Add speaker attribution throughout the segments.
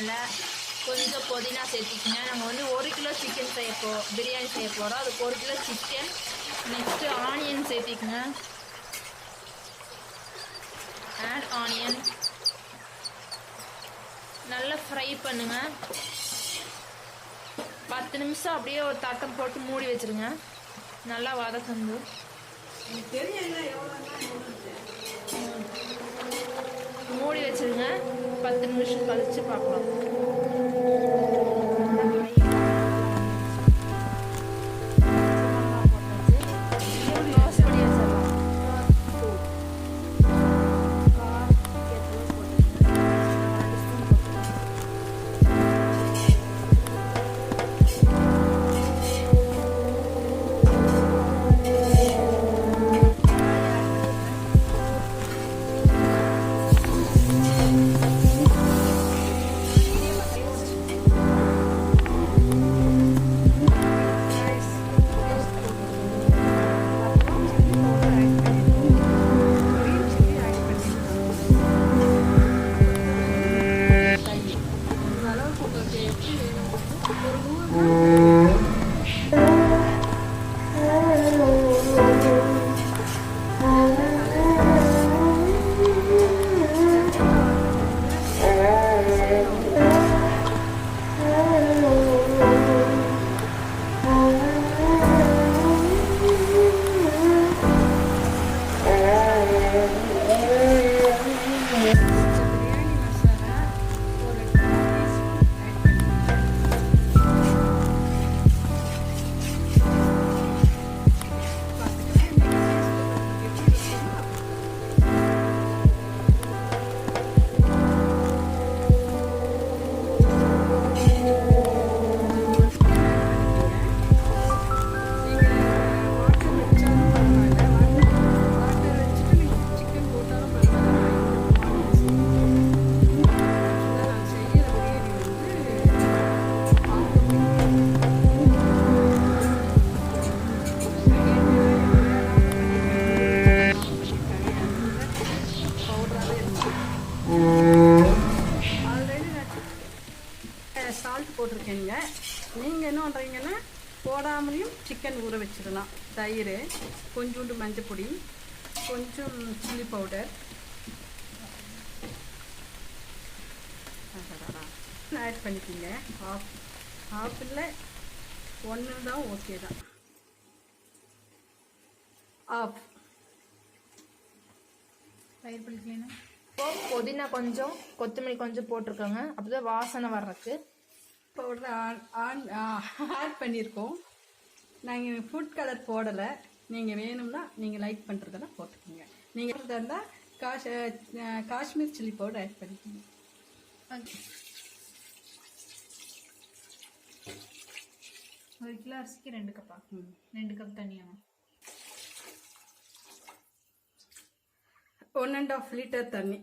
Speaker 1: இலை, கொஞ்சம் புதினா சேர்த்திக்கங்க. நாங்கள் வந்து 1 கிலோ சிக்கன் பிரியாணி செய்ய போகிறோம். அதுக்கு 1 கிலோ சிக்கன். நெக்ஸ்ட்டு ஆனியன் சேர்த்திக்கங்க. Add onion. நல்லா ஃப்ரை பண்ணுங்க. 10 நிமிஷம் அப்படியே ஒரு தட்டம் போட்டு மூடி வச்சிருங்க. நல்லா வதக்கந்து மூடி வச்சிருங்க. 10 நிமிஷம் கழிச்சு பார்க்கலாம்.
Speaker 2: சால்ட் போட்டிருக்கேங்க. நீங்கள் என்ன பண்ணுறீங்கன்னா போடாமலையும் சிக்கன் ஊற வச்சிடலாம். தயிர், கொஞ்சோண்டு மஞ்சள் பொடி, கொஞ்சம் சில்லி பவுடர் ஆட் பண்ணிக்கோங்க. ஆப்பில் 1 தான் ஓகே தான். ஆஃப்
Speaker 1: தயிர் பண்ணிக்கலாம். புதினா கொஞ்சம், கொத்தமல்லி கொஞ்சம் போட்டிருக்கோங்க. அப்படிதான் வாசனை வர்றதுக்கு.
Speaker 2: பவுடர் ஆட் பண்ணியிருக்கோம். நாங்கள் ஃபுட் கலர் போடலை. நீங்கள் வேணும்னா நீங்கள் லைக் பண்ணுறதெல்லாம் போட்டுக்கோங்க. நீங்கள் இருந்தால் காஷ்மீர் சில்லி பவுடர் ஆட் பண்ணிக்கோங்க.
Speaker 1: 1 கிலோ அரிசிக்கு 2 கப்பா? 2 கப் தண்ணியா?
Speaker 2: 1.5 லிட்டர் தண்ணி.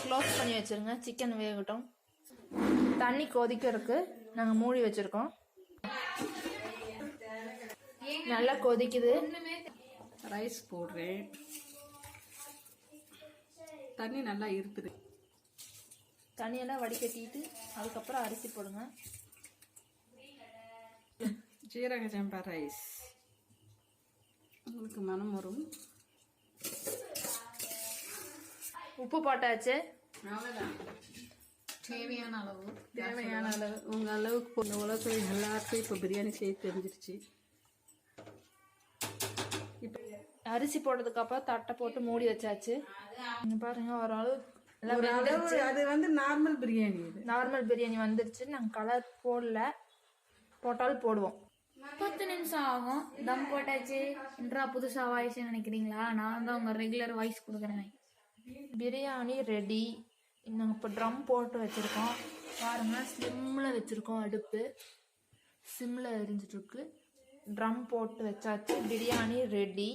Speaker 1: க்ளோஸ் பண்ணி வச்சிருங்க. சிக்கன் வேகட்டும். தண்ணி கொதிக்கிறதுக்கு நாங்கள் மூடி வச்சிருக்கோம். நல்லா கொதிக்குது.
Speaker 2: ரைஸ் போடுறேன். தண்ணி நல்லா இருக்குது.
Speaker 1: தண்ணியெல்லாம் வடிகட்டிட்டு அதுக்கப்புறம் அரிசி போடுங்க.
Speaker 2: ஜீரக சம்பா ரைஸ் உங்களுக்கு மனம் வரும்.
Speaker 1: உப்பு போட்டாச்சு.
Speaker 2: அவ்வளோதான்.
Speaker 1: தேவையான அளவு
Speaker 2: உங்கள் அளவுக்கு போன உலக எல்லாருக்கும் இப்போ பிரியாணி செய்ய தெரிஞ்சிருச்சு. இப்போ
Speaker 1: அரிசி போட்டதுக்கு அப்புறம் தட்டை போட்டு மூடி வச்சாச்சு. பாருங்க ஓரளவு
Speaker 2: அது வந்து நார்மல் பிரியாணி.
Speaker 1: நார்மல் பிரியாணி வந்துருச்சு. நாங்கள் கலர் போடல, போட்டாலும் போடுவோம்.
Speaker 3: 10 நிமிஷம் ஆகும். தம் போட்டாச்சு. என்றா புதுசா வாய்ஸ் நினைக்கிறீங்களா? நான் தான் உங்க ரெகுலர் வாய்ஸ் கொடுக்குறேன்.
Speaker 1: பிரியாணி ரெடி. நாங்கள் இப்போ ட்ரம் போட்டு வச்சுருக்கோம். பாருங்கள், ஸ்லிம்மில் வச்சுருக்கோம். அடுப்பு சிம்மில் எரிஞ்சிட்ருக்கு. ட்ரம் போட்டு வச்சாச்சு. பிரியாணி ரெடி.